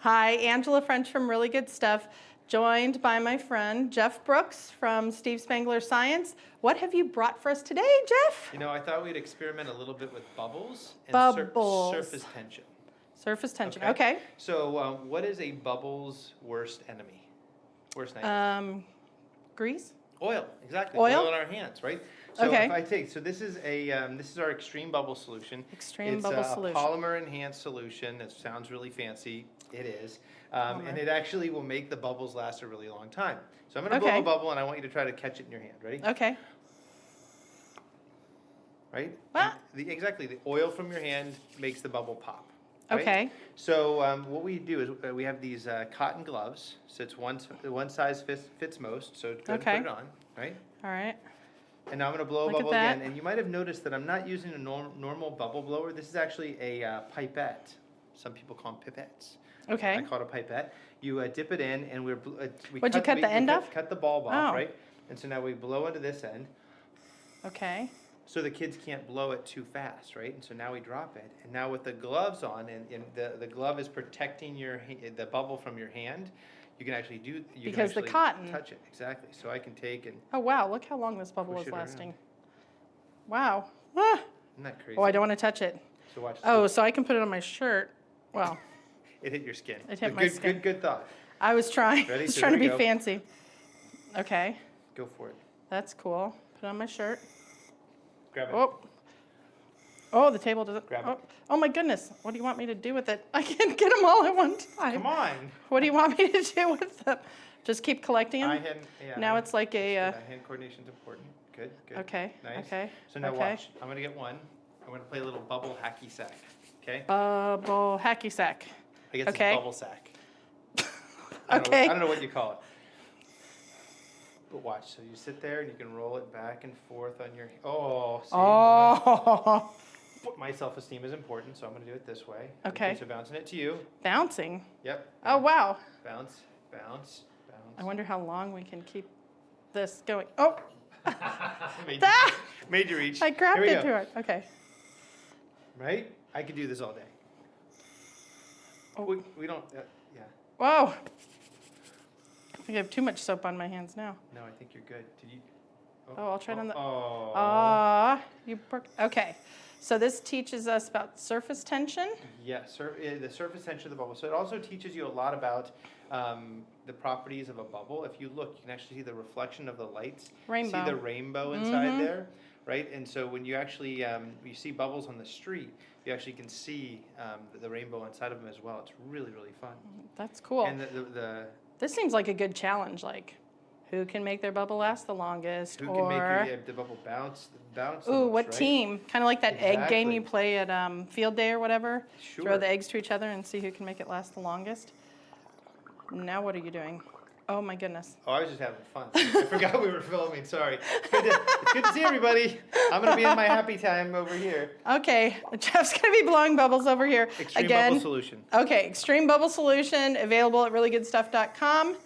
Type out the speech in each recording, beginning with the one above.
Hi, Angela French from Really Good Stuff, joined by my friend Jeff Brooks from Steve Spangler Science. What have you brought for us today, Jeff? You know, I thought we'd experiment a little bit with bubbles and surface tension. Surface tension, okay. So what is a bubble's worst enemy? Worst nightmare? Grease? Oil, exactly. Oil? In our hands, right? So Okay. if I take, so this is our extreme bubble solution. Extreme bubble solution. It's a polymer enhanced solution. It sounds really fancy. It is. And it actually will make the bubbles last a really long time. So I'm going to blow a bubble, and I want you to try to catch it in your hand. Ready? Okay. Right? Ah. Exactly. The oil from your hand makes the bubble pop. Right? Okay. So what we do is we have these cotton gloves. So it's one size fits most. So go ahead and put it on. Right? All right. And now I'm going to blow a bubble again. And you might have noticed that I'm not using a normal bubble blower. This is actually a pipette. Some people call them pipettes. Okay. I call it a pipette. You dip it in, and Would you cut the end off? Cut the bulb off, right? And so now we blow into this end. Okay. So the kids can't blow it too fast, right? And so now we drop it. And now with the gloves on, and the glove is protecting the bubble from your hand, you can actually because the cotton. Touch it, exactly. So I can take and... Oh, wow. Look how long this bubble is lasting. Wow. Isn't that crazy? Oh, I don't want to touch it. So watch. Oh, so I can put it on my shirt. Well... It hit your skin. It hit my skin. Good thought. I was trying. Ready? I was So trying to be go. fancy. Okay. Go for it. That's cool. Put it on my shirt. Grab it. Oh. Oh, the table doesn't. Grab it. Oh my goodness. What do you want me to do with it? I can't get them all at one time. Come on. What do you want me to do with them? Just keep collecting them? Now it's like a... hand coordination's important. Good. Okay. Nice. Okay. So now watch. I'm going to get one. I'm going to play a little bubble hacky sack. Okay? Bubble hacky sack. I guess it's bubble sack. I don't know what you call it. But watch. So you sit there and you can roll it back and forth on your... My self-esteem is important, so I'm going to do it this way. Okay. So bouncing it to you. Bouncing? Yep. Oh, wow. Bounce. I wonder how long we can keep this going. Oh! Made you reach. I grabbed it to it. Okay. Right? I could do this all day. Oh. We don't... yeah. Whoa! I think I have too much soap on my hands now. No, I think you're good. Did you... Oh, I'll try it on the... Oh. You broke... Okay. So this teaches us about surface tension? Yes, the surface tension of the bubble. So it also teaches you a lot about the properties of a bubble. If you look, you can actually see the reflection of the lights. Rainbow. See the rainbow inside there, right? And so when you actually you see bubbles on the street, you actually can see the rainbow inside of them as well. It's really, really fun. That's cool. And this seems like a good challenge, like who can make their bubble last the longest? Who can make the bubble bounce Ooh, most, what right? team? Kind of like that egg game Exactly. you play at field day or whatever. Sure. Throw the eggs to each other and see who can make it last the longest. Now what are you doing? Oh my goodness. Oh, I was just having fun. I forgot we were filming. Sorry. It's good to see everybody. I'm going to be in my happy time over here. Okay, Jeff's going to be blowing bubbles over here. Extreme Bubble Solution. Okay, Extreme Bubble Solution, available at reallygoodstuff.com.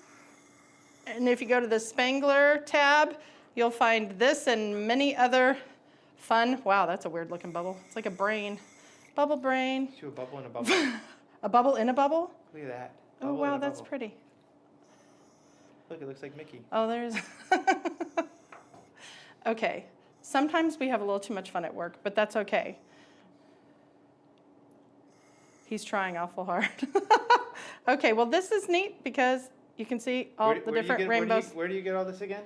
And if you go to the Spangler tab, you'll find this and many other fun... Wow, that's a weird looking bubble. It's like a brain. Bubble brain. Do a bubble in a bubble. A bubble in a bubble? Look at that. Oh, wow, that's pretty. Look, it looks like Mickey. Oh, there's... Okay. Sometimes we have a little too much fun at work, but that's okay. He's trying awful hard. Okay, well, this is neat because you can see all the different rainbows. Where do you get all this again?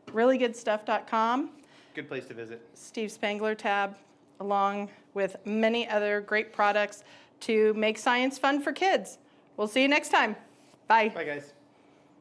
Reallygoodstuff.com. Good place to visit. Steve Spangler tab, along with many other great products to make science fun for kids. We'll see you next time. Bye. Bye, guys.